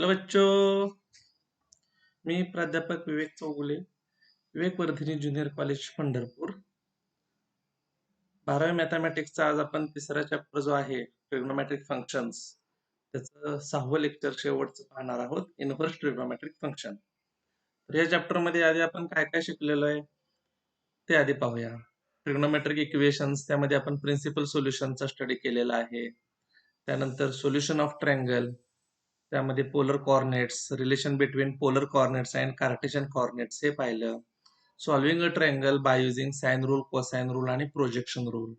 Hello बच्चों, मी प्राध्यापक विवेक चौगुले, विवेक Vardhini junior college Pandharpur. 12वी मॅथमॅटिक्सचा आज आपण तिसरा चॅप्टर जो आहे ट्रिग्नोमेट्रिक फंक्शन्स त्याचं 6वं लेक्चर शेवटचं पाहणार आहोत, इनव्हर्स ट्रिग्नोमेट्रिक फंक्शन. तर या चॅप्टर मध्ये आधी आपण काय काय शिकलेलो आहे ते आधी पाहूया. ट्रिग्नोमेट्रिक इक्वेशन्स, त्यामध्ये आपण प्रिन्सिपल सोल्युशनचा स्टडी केलेला आहे. त्यानंतर सोल्युशन ऑफ ट्रायंगल, त्यामध्ये polar coordinates, relation between polar coordinates and cartesian coordinates हे पाहिलं. Solving a triangle by using sine rule, cosine rule आणि प्रोजेक्शन रूल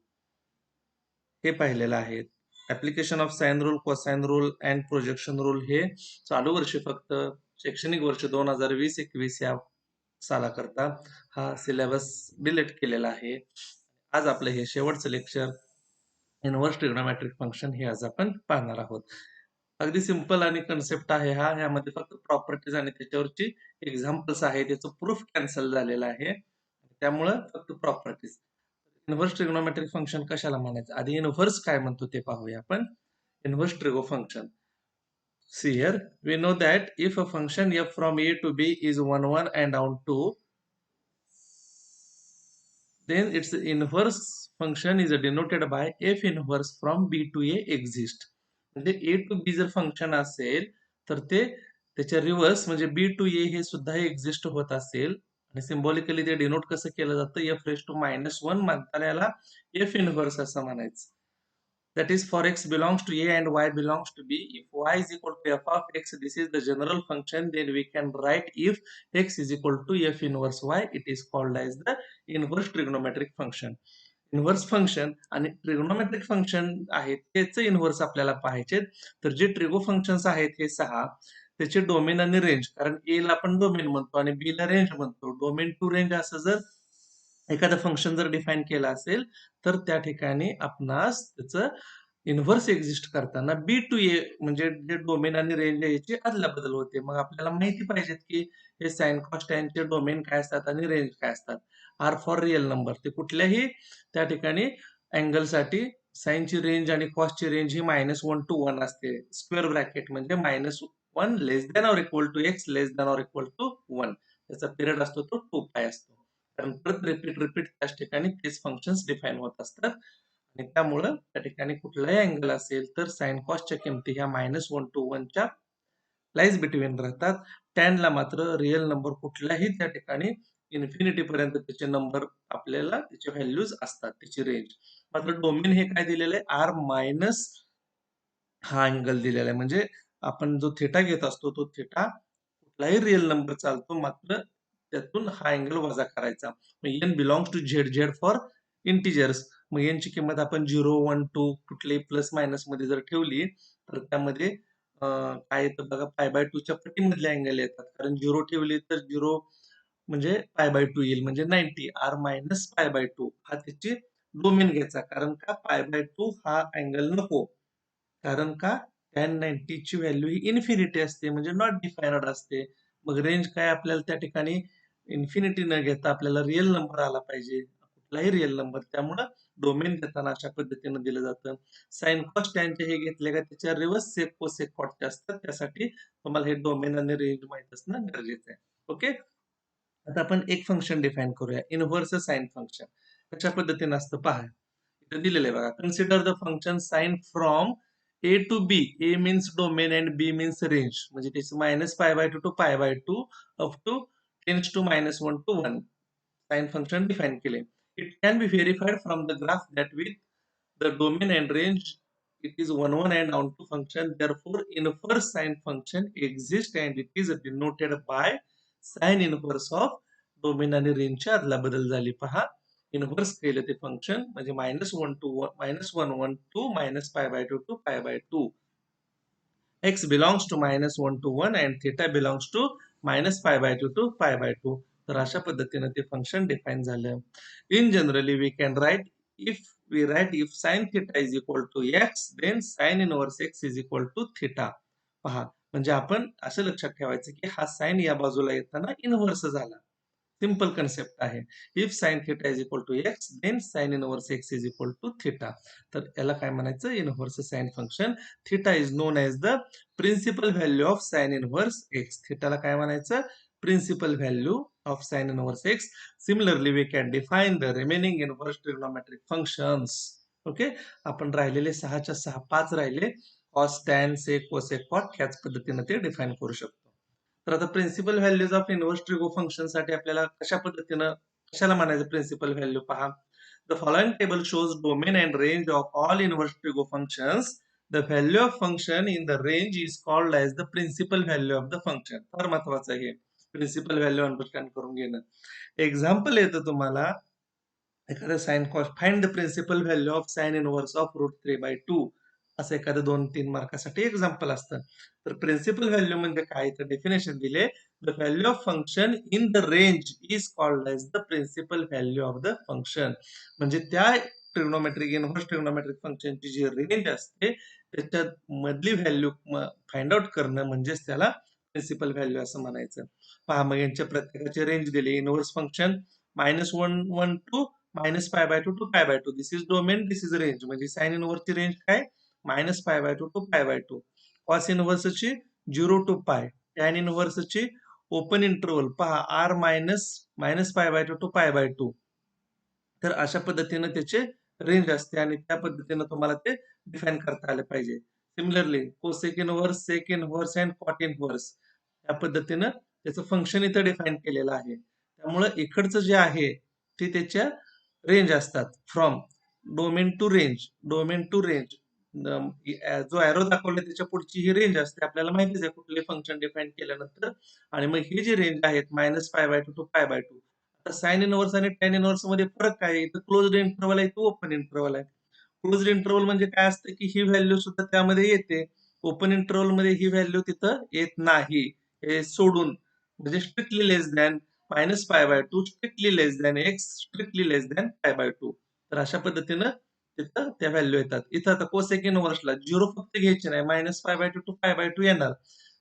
हे पाहिलेलं आहे. Application of sine rule, cosine rule and projection rule हे चालू वर्षी फक्त शैक्षणिक वर्ष 2020-21 या सालाकरता हा सिलेबस डिलीट केलेला आहे. आज आपलं हे शेवटचं लेक्चर इनव्हर्स ट्रिग्नोमेट्रिक फंक्शन हे आज आपण पाहणार आहोत. अगदी सिंपल आणि कन्सेप्ट आहे हा. ह्यामध्ये फक्त प्रॉपर्टीज आणि त्याच्यावरची एक्झाम्पल्स आहे, त्याचं प्रूफ कॅन्सल झालेलं आहे, त्यामुळं फक्त प्रॉपर्टीज. इनव्हर्स ट्रिग्नोमेट्रिक फंक्शन कशाला म्हणायचं, आधी इनव्हर्स काय म्हणतो ते पाहूया आपण. Inverse trigo function. See here, we know that if a function f from a to b is 1 1 and down to, then its inverse function is denoted by f inverse from b to a exist. म्हणजे a to b जर function असेल तर ते त्याच्या reverse म्हणजे b to a हे सुद्धा exist होत असेल आणि सिम्बॉलिकली ते डिनोट कसं केलं जातं, f raised to -1 म्हणताना याला f इनव्हर्स असं म्हणायचं. That is, for x belongs to a and y belongs to b. If y is equal to f of x, this is the general function. Then we can write if x is equal to f inverse y. It is called as the inverse trigonometric function. Inverse function आणि trigonometric function आहेत त्याचे inverse आपल्याला पाहायचे. तर जे trigo functions आहेत हे 6, त्याचे डोमेन आणि रेंज, कारण ए ला आपण डोमेन म्हणतो आणि बी ला रेंज म्हणतो. डोमेन टू रेंज असं जर एखादं फंक्शन जर डिफाईन केलं असेल तर त्या ठिकाणी आपणास त्याचं इनव्हर्स एक्झिस्ट करताना बी टू ए म्हणजे जे डोमेन आणि रेंज याची अदला बदल होते. मग आपल्याला माहिती पाहिजेत की हे साइन कॉस टॅनचे डोमेन काय असतात आणि रेंज काय असतात. आर फॉर रिअल नंबर, ते कुठल्याही त्या ठिकाणी अँगल साठी साइनची रेंज आणि कॉसची रेंज ही -1 to 1 असते. स्क्वेअर ब्रॅकेट म्हणजे -1 less than or equal to x less than or equal to 1. त्याचा पिरियड असतो तो 2π असतो. कारण परत रिपीट त्याच ठिकाणी तेच फंक्शन्स डिफाईन होत असतात आणि त्यामुळं त्या ठिकाणी कुठलाही अँगल असेल तर साइन कॉसच्या किमती ह्या -1 to 1 च्या लाईज बिटवीन राहतात. टॅनला मात्र रिअल नंबर कुठल्याही त्या ठिकाणी इन्फिनिटी पर्यंत त्याचे नंबर आपल्याला त्याचे व्हॅल्यूज असतात, त्याची रेंज. मात्र डोमेन हे काय दिलेलं आहे, आर मायनस हा अँगल दिलेला आहे. म्हणजे आपण जो थीटा घेत असतो तो थीटा कुठलाही रिअल नंबर चालतो, मात्र त्यातून हा अँगल वजा करायचा. N belongs to Z, Z for integers. मग यांची किंमत आपण 0 1 2 कुठलेही प्लस मायनस मध्ये जर ठेवली तर त्यामध्ये काय येतं बघा, π/2 च्या पटीमधले अँगल येतात. कारण 0 ठेवली तर 0 म्हणजे π/2 येईल, म्हणजे 90. आर मायनस π/2 हा त्याची डोमेन घ्यायचा. कारण का π/2 हा अँगल नको, कारण का tan 90 ची व्हॅल्यू ही इन्फिनिटी असते, म्हणजे नॉट डिफाइनड असते. मग रेंज काय आपल्याला त्या ठिकाणी इन्फिनिटी न घेता आपल्याला रिअल नंबर आला पाहिजे, कुठलाही रिअल नंबर. त्यामुळं डोमेन देताना अशा पद्धतीने दिलं जातं. साइन कॉस टॅनचे हे घेतले का त्याच्या रिव्हर्स सेक कोसेक कॉटचे असतात, त्यासाठी तुम्हाला हे डोमेन आणि रेंज माहित असणं गरजेचं आहे. ओके, आता आपण एक फंक्शन डिफाईन करूया, इनव्हर्स साइन फंक्शन. कशा पद्धतीने असतं पहा, इथे दिलेलं आहे बघा. Consider the function sine from a to b. a means domain and b means range. म्हणजे त्याचं -π/2 to π/2 up to tends to -1 to 1 sine function define केले. It can be verified from the graph that with the domain and range it is 1 1 and down to function. Therefore inverse sine function exists and it is denoted by sin inverse of domain आणि range ची अदला बदल झाली. पहा, inverse केलं ते function म्हणजे -1 to 1 1 to -π/2 to π/2. x belongs to -1 to 1 and theta belongs to -π/2 to π/2. तर अशा पद्धतीने ते फंक्शन डिफाइन झालं. In generally we can write if sin theta is equal to x, then sin inverse x is equal to theta. पहा, म्हणजे आपण असं लक्षात ठेवायचं की हा साइन या बाजूला येताना इनव्हर्स झाला. सिंपल कन्सेप्ट आहे. If sine theta is equal to x then sine inverse x is equal to theta. तर याला काय म्हणायचं, inverse sine function. Theta is known as the principal value of sine inverse x. थिटाला काय म्हणायचं, principal value of sine inverse x. Similarly we can define the remaining inverse trigonometric functions. Okay, आपण राहिलेले 6च्या 6 5 राहिले, cos tan sec cosec cot, ह्याच पद्धतीने ते डिफाइन करू शकतो. तर आता principal values of inverse trigo function साठी आपल्याला कशा पद्धतीनं कशाला म्हणायचं प्रिन्सिपल व्हॅल्यू पहा. The following table shows domain and range of all inverse trigo functions. The value of function in the range is called as the principal value of the function. फार महत्वाचं आहे प्रिन्सिपल व्हॅल्यू अंडरस्टँड करून घेणं. Example येतं तुम्हाला, एखादं sine cos find the principal value of sine inverse of √3/2 असं एखादं 2-3 मार्कासाठी एक्झाम्पल असतं. तर प्रिन्सिपल व्हॅल्यू म्हणजे काय, तर डेफिनेशन दिले, the value of function in the range is called as the principal value of the function. म्हणजे त्या ट्रिग्नोमेट्रिक इनव्हर्स ट्रिग्नोमेट्रिक फंक्शनची जी रेंज असते त्याच्या मधली व्हॅल्यू फाइंड आउट करणं म्हणजेच त्याला प्रिन्सिपल व्हॅल्यू असं म्हणायचं. पहा, मग यांच्या प्रत्येकाची रेंज दिली. Inverse function -1 to -π/2 to π/2. This is domain, this is range. म्हणजे साइन इनव्हर्सची रेंज काय, -π/2 टू π/2. कॉस इनव्हर्सची 0 टू π. टॅन इनव्हर्सची ओपन इंटरवल पहा, r -π/2 टू π/2. तर अशा पद्धतीने त्याचे रेंज असते आणि त्या पद्धतीने तुम्हाला ते डिफाइन करता आले पाहिजे. Similarly cosec inverse, sec inverse and cot inverse या पद्धतीनं त्याचं फंक्शन इथं डिफाइन केलेलं आहे. त्यामुळे इकडचं जे आहे ते त्याच्या रेंज असतात. From domain to range, domain to range. जो ॲरो दाखवला त्याच्या पुढची ही रेंज असते. आपल्याला माहितीच आहे कुठले फंक्शन डिफाइन केल्यानंतर. आणि मग ही जी रेंज आहेत -π/2 टू π/2. आता साइन इनव्हर्स आणि टॅन इनव्हर्स मध्ये फरक काय आहे, इथं क्लोज्ड इंटरवल आहे, तो ओपन इंटरवल आहे. क्लोज्ड इंटरवल म्हणजे काय असतं की ही व्हॅल्यू सुद्धा त्यामध्ये येते. ओपन इंटरवल मध्ये ही व्हॅल्यू तिथं येत नाही. हे सोडून म्हणजे स्ट्रिक्टली लेस दॅन -π/2, स्ट्रिक्टली लेस दॅन एक्स, स्ट्रिक्टली लेस दॅन π/2. तर अशा पद्धतीनं तिथं त्या व्हॅल्यू येतात. इथं आता कोसेक इनव्हर्सला 0 फक्त घ्यायची नाही, -π/2 टू π/2 येणार.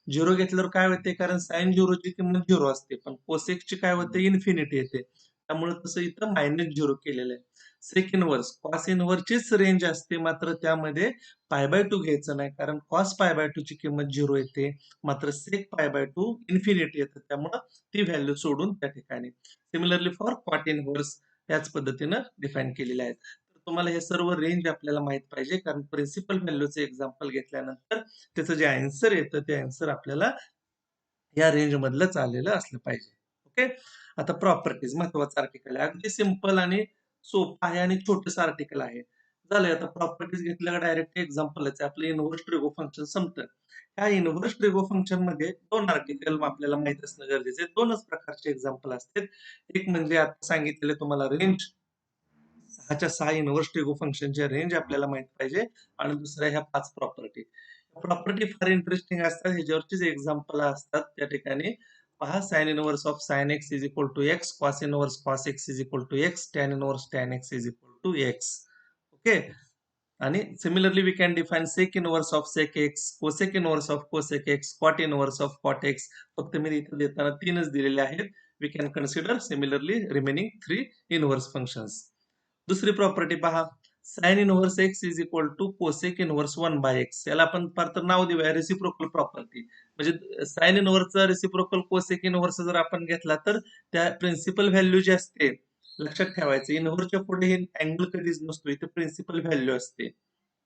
0 घेतल्यावर काय होते, कारण साइन 0ची किंमत 0 असते, पण कोसेकची काय होते, इन्फिनिटी येते. त्यामुळे तसं इथं -0 केलेलं आहे. सेक इनव्हर्स, कॉस इनव्हर्सचीच रेंज असते, मात्र त्यामध्ये π/2 घ्यायचं नाही, कारण कॉस π/2 ची किंमत 0 येते, मात्र सेक π/2 इन्फिनिटी येतं. त्यामुळं ती व्हॅल्यू सोडून त्या ठिकाणी. सिमिलरली फॉर कॉट इनव्हर्स याच पद्धतीनं डिफाइन केलेले आहेत. तर तुम्हाला हे सर्व रेंज आपल्याला माहित पाहिजे, कारण प्रिन्सिपल व्हॅल्यूचे एक्झाम्पल घेतल्यानंतर त्याचं जे आन्सर येतं ते आन्सर आपल्याला या रेंज मधलंच आलेलं असलं पाहिजे. ओके, आता प्रॉपर्टीज महत्वाचं आर्टिकल आहे, अगदी सिंपल आणि सोपं आहे आणि छोटंसं आर्टिकल आहे. झालंय, आता प्रॉपर्टीज घेतल्या का डायरेक्ट एक्झाम्पलच आहे, आपलं इनव्हर्स ट्रिगो फंक्शन संपतं. ह्या इनव्हर्स ट्रिगो फंक्शन मध्ये 2 आर्टिकल आपल्याला माहित असणं गरजेचं आहे. 2च प्रकारचे एक्झाम्पल असतात. एक म्हणजे आता सांगितलेलं तुम्हाला रेंज, 6च्या 6 इनव्हर्स ट्रिगो फंक्शनच्या रेंज आपल्याला माहित पाहिजे, आणि दुसऱ्या ह्या 5 प्रॉपर्टी. प्रॉपर्टी फार इंटरेस्टिंग असतात, ह्याच्यावरचीच एक्झाम्पल असतात. त्या ठिकाणी पहा, sine inverse of sine x is equal to x, cos inverse cos x is equal to x, tan inverse tan x is equal to x. Okay, आणि similarly we can define sec inverse of sec x, cosec inverse of cosec x, cot inverse of cot x. फक्त मी इथे देताना 3च दिलेले आहेत. We can consider similarly remaining 3 inverse functions. दुसरी property पहा, sine inverse x is equal to cosec inverse 1/x. याला आपण फार तर नाव देऊया रेसिप्रोकल प्रॉपर्टी. म्हणजे साइन इनव्हर्सचा रेसिप्रोकल कोसेक इनव्हर्स जर आपण घेतला तर त्या प्रिन्सिपल व्हॅल्यू जी असते, लक्षात ठेवायचं, इनव्हर्सच्या पुढे हे अँगल कधीच नसतो, इथे प्रिन्सिपल व्हॅल्यू असते,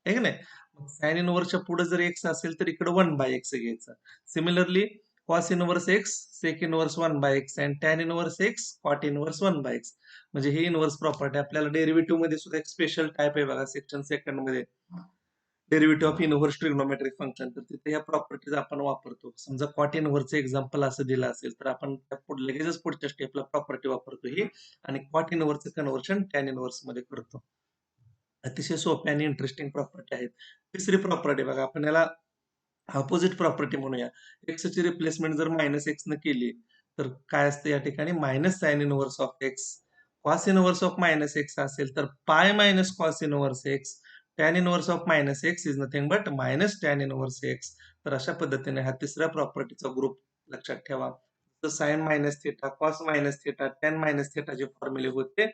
आहे की नाही. साइन इनव्हर्सच्या पुढे जर एक्स असेल तर इकडे 1/x घ्यायचं. Similarly cos inverse x, sec inverse 1/x and tan inverse x, cot inverse 1/x. म्हणजे हे इनव्हर्स प्रॉपर्टी आपल्याला डेरिव्हेटिव्ह मध्ये सुद्धा एक स्पेशल टाइप आहे बघा, सेक्शन सेकंड मध्ये, derivative of inverse trigonometric function. तर तिथे या प्रॉपर्टीज आपण वापरतो. समजा कॉट इनव्हर्सचं एक्झाम्पल असं दिलं असेल तर आपण लगेचच पुढच्या स्टेपला प्रॉपर्टी वापरतो ही, आणि कॉट इनव्हर्सचं कन्व्हर्शन टॅन इनव्हर्स मध्ये करतो. अतिशय सोप्या आणि इंटरेस्टिंग प्रॉपर्टी आहेत. तिसरी प्रॉपर्टी बघा, आपण याला अपोजिट प्रॉपर्टी म्हणूया. एक्स ची रिप्लेसमेंट जर -x न केली तर काय असतं या ठिकाणी, minus sine inverse of x. Cos inverse of -x असेल तर pi minus cos inverse x. Tan inverse of -x is nothing but minus tan inverse x. तर अशा पद्धतीने हा तिसऱ्या प्रॉपर्टीचा ग्रुप लक्षात ठेवा. Sine minus theta, cos minus theta, tan minus theta जे फॉर्म्युले होते,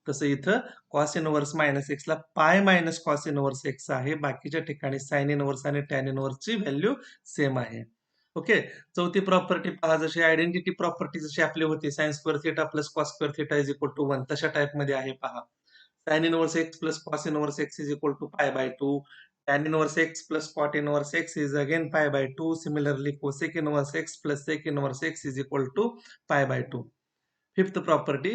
तसं इथं कॉस इनवर्स मायनस एक्स ला पाय मायनस कॉस इनवर्स एक्स आहे. बाकीच्या ठिकाणी साइन इनवर्स आणि टॅन इनवर्सची व्हॅल्यू सेम आहे. ओके. चौथी प्रॉपर्टी पहा, जशी आयडेंटिटी प्रॉपर्टी जशी आपली होती, sine square theta plus cos square theta is equal to 1, तशा टाइप मध्ये आहे पहा. Sine inverse x plus cos inverse x is equal to pi by 2. tan inverse x plus cot inverse x is again pi by 2. Similarly, cosec inverse x plus sec inverse x is equal to pi by 2. Fifth property,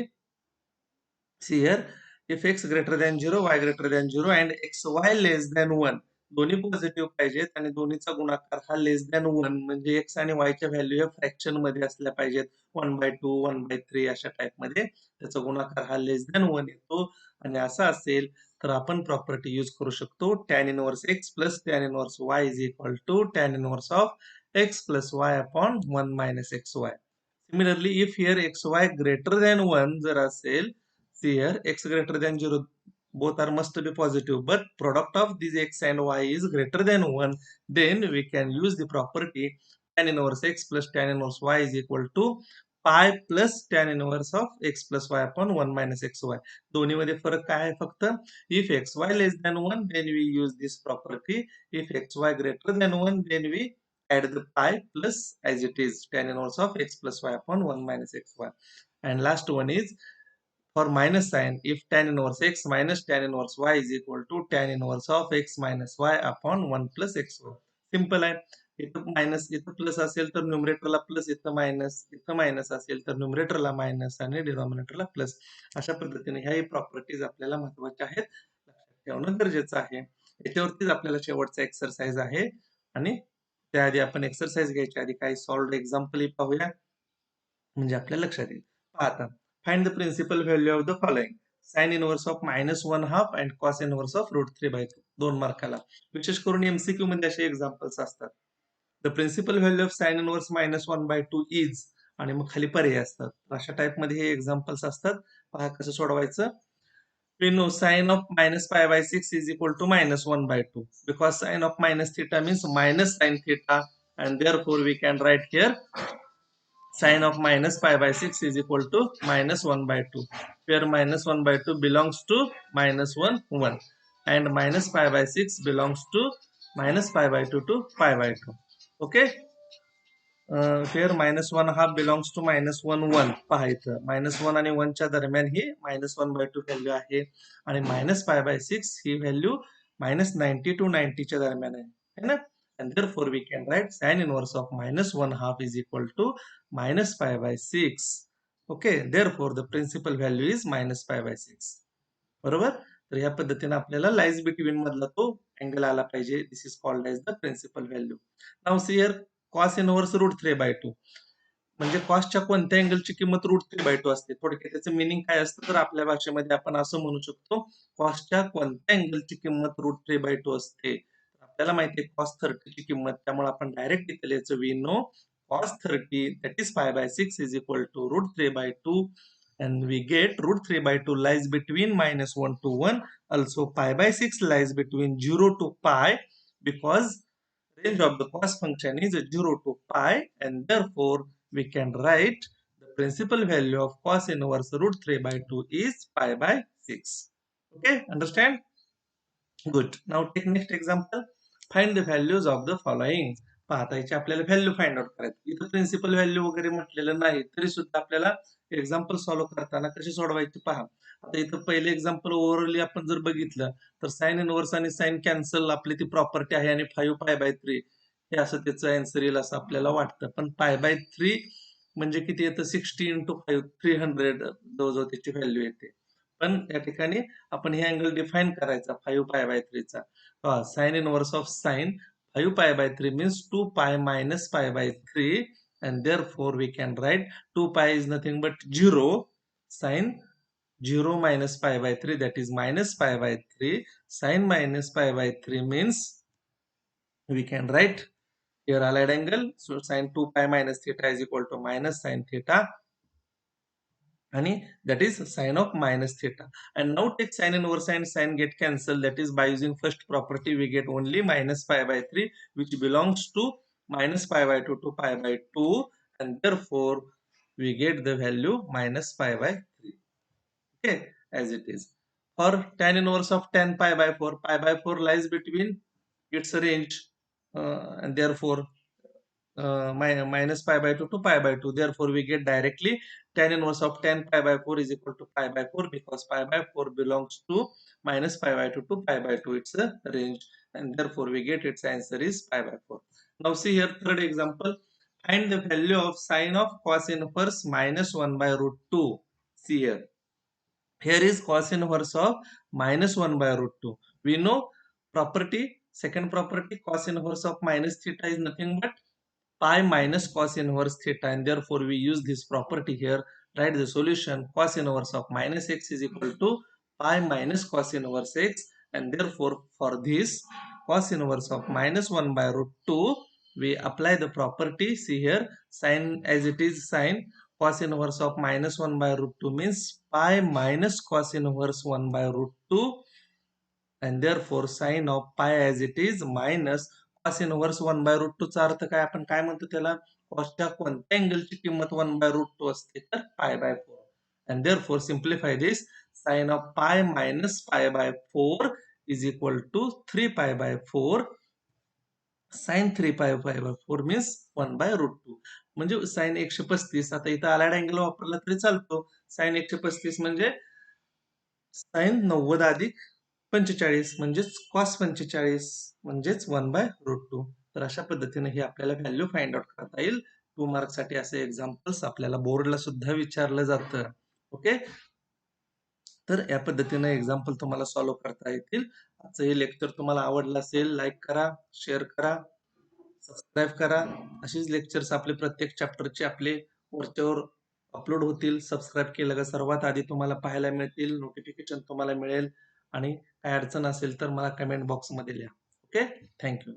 see here, if x greater than 0, y greater than 0 and xy less than 1, दोन्ही positive पाहिजेत आणि दोन्हीचा गुणाकार हा लेस than 1, म्हणजे x आणि y च्या value या फ्रॅक्शन मध्ये असल्या पाहिजेत. 1/2, 1/3 अशा टाइप मध्ये त्याचा गुणाकार हा लेस दॅन 1 येतो. आणि असा असेल तर आपण प्रॉपर्टी यूज करू शकतो, tan inverse x plus tan inverse y is equal to tan inverse of x plus y upon 1 minus xy. Similarly, if here xy greater than 1 जर असेल, see here x greater than 0, both are must be positive, but product of these x and y is greater than 1, then we can use the property tan inverse x plus tan inverse y is equal to pi plus tan inverse of x plus y upon 1 minus xy. दोन्ही मध्ये फरक काय आहे फक्त, if xy less than 1 then we use this property, if xy greater than 1 then we add the pi plus as it is tan inverse of x plus y upon 1 minus xy. And last one is for minus sign, if tan inverse x minus tan inverse y is equal to tan inverse of x minus y upon 1 plus xy. Simple आहे. इथं minus इथं plus असेल तर न्यूमरेटरला plus, इथं minus असेल तर न्यूमरेटरला minus आणि डिनॉमिनेटरला plus. अशा पद्धतीने ह्याही प्रॉपर्टीज आपल्याला महत्वाच्या आहेत, लक्षात ठेवणं गरजेचं आहे. याच्यावरतीच आपल्याला शेवटचा एक्सरसाइज आहे आणि त्याआधी आपण एक्सरसाइज घ्यायच्या आधी काही सॉल्व्ड एक्झाम्पल पाहूया, म्हणजे आपल्या लक्षात येईल. आता find the principal value of the following: sin inverse of -1/2 and cos inverse of √3/2. 2 मार्काला विशेष करून एमसीक्यू मध्ये असे एक्झाम्पल्स असतात. The principal value of sin inverse -1/2 is, आणि मग खाली पर्याय असतात. अशा टाइप मध्ये हे एक्झाम्पल्स असतात. पहा कसं सोडवायचं. We know sin of minus pi by 6 is equal to -1/2, because sin of minus theta means minus sin theta, and therefore we can write here sin of minus pi by 6 is equal to -1/2, where -1/2 belongs to -1, 1, and minus pi by 6 belongs to minus pi by 2 to pi by 2. Okay. Here -1/2 belongs to -1, 1. पहा इथं -1 आणि 1 च्या दरम्यान ही -1/2 value आहे, आणि minus pi by 6 he value -90 to 90 च्या दरम्यान आहे, है ना. And therefore we can write sin inverse of -1/2 is equal to minus pi by 6. Okay, therefore the principal value is minus pi by 6. बरोबर. तर ह्या पद्धतीने आपल्याला लाईज बिटवीन मधला तो अँगल आला पाहिजे. This is called as the principal value. Now see here cos inverse √3/2, म्हणजे कॉसच्या कोणत्या अँगलची किंमत √3/2 असते. थोडक्यात त्याचं मिनिंग काय असतं तर आपल्या भाषेमध्ये आपण असं म्हणू शकतो, कॉसच्या कोणत्या अँगलची किंमत √3/2 असते. आपल्याला माहिती आहे कॉस 30 ची किंमत, त्यामुळे आपण डायरेक्ट इथे लिहायचं, we know cos 30 that is pi by 6 is equal to √3/2, and we get √3/2 lies between -1 to 1. Also pi by 6 lies between 0 to pi, because range of the cos function is 0 to pi, and therefore we can write the principal value of cos inverse √3/2 is pi by 6. Okay, understand? Good. Now take next example. Find the values of the following. पाहता याची आपल्याला value find out करायची. इथं principal value वगैरे म्हटलेलं नाही, तरी सुद्धा आपल्याला एक्झाम्पल सॉल्व्ह करताना कशी सोडवायची पहा. आता इथं पहिले एक्झाम्पल ओव्हरऑली आपण जर बघितलं तर साइन इनवर्स आणि साइन कॅन्सल आपली ती प्रॉपर्टी आहे, आणि 5π/3 हे असं त्याचं आन्सर येईल असं आपल्याला वाटतं. पण π/3 म्हणजे किती येतं, 60 × 5 300 जवळजवळ त्याची व्हॅल्यू येते. पण या ठिकाणी आपण हे अँगल डिफाइन करायचा 5π/3 चा. Sine inverse of sine 5π/3 means 2π minus π/3, and therefore we can write 2π is nothing but 0, sin 0 minus π/3, that is minus π/3. Sin minus π/3 means we can write here allied angle, so sin 2π minus theta is equal to minus sin theta, and that is sine of minus theta. And now take sine inverse and sine get cancelled, that is by using first property we get only minus pi by 3, which belongs to minus pi by 2 to pi by 2, and therefore we get the value minus pi by 3. Okay, as it is. For tan inverse of 10 pi by 4 lies between its range, and therefore minus pi by 2 to pi by 2. Therefore, we get directly tan inverse of 10 pi by 4 is equal to pi by 4, because pi by 4 belongs to minus pi by 2 to pi by 2. It's a range, and therefore we get its answer is pi by 4. Now see here, third example. Find the value of sine of cos inverse minus 1 by root 2. See here. Here is cos inverse of minus 1 by root 2. We know property, second property, cos inverse of minus theta is nothing but pi minus cos inverse theta, and therefore we use this property here. Write the solution. Cos inverse of minus x is equal to pi minus cos inverse x, and therefore for this cos inverse of minus 1 by root 2, we apply the property. See here, sine, as it is sine cos inverse of minus 1 by root 2 means pi minus cos inverse 1 by root 2, and therefore sine of pi as it is minus cos inverse 1 by root 2 चा अर्थ काय, आपण काय म्हणतो त्याला, कॉसच्या कोणत्या अँगलची किंमत 1 by root 2 असते, तर pi by 4. And therefore simplify this, sine of pi minus pi by 4 is equal to 3 pi by 4. sin 3 pi by 4 means 1 by root 2. म्हणजे sin 135. आता इथं अलाइड अँगल वापरला तरी चालतो. sin 135 म्हणजे sin 90 अधिक 45 म्हणजेच cos 45 म्हणजेच 1 बाय रूट 2. तर अशा पद्धतीने ही आपल्याला व्हॅल्यू फाइंड आउट करता येईल. 2 मार्क साठी असे एक्झाम्पल्स आपल्याला बोर्डला सुद्धा विचारलं जातं. ओके, तर या पद्धतीने एक्झाम्पल तुम्हाला सॉल्व्ह करता येतील. आजचं हे लेक्चर तुम्हाला आवडलं असेल, लाईक करा, शेअर करा, सबस्क्राईब करा. अशीच लेक्चर्स आपले प्रत्येक चॅप्टरचे आपले वरच्यावर अपलोड होतील. सबस्क्राईब केलं का सर्वात आधी तुम्हाला पाहायला मिळतील, नोटिफिकेशन तुम्हाला मिळेल. आणि काय अडचण असेल तर मला कमेंट बॉक्समध्ये लिहा. Okay, thank you.